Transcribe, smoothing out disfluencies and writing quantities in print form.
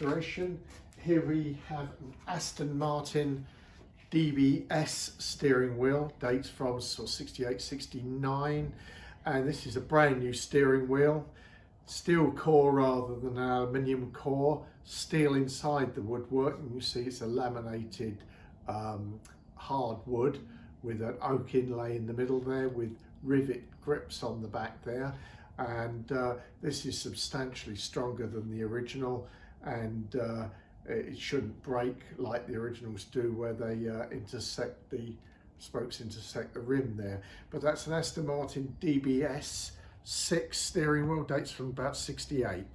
restoration. Here we have an Aston Martin DBS steering wheel, dates from sort of 68, 69, and this is a brand new steering wheel. Steel core rather than an aluminium core, steel inside the woodwork, and you see it's a laminated hard wood with an oak inlay in the middle there with rivet grips on the back there, and this is substantially stronger than the original, and it shouldn't break like the originals do where they intersect the spokes intersect the rim there. But that's an Aston Martin DBS 6 steering wheel, dates from about 68.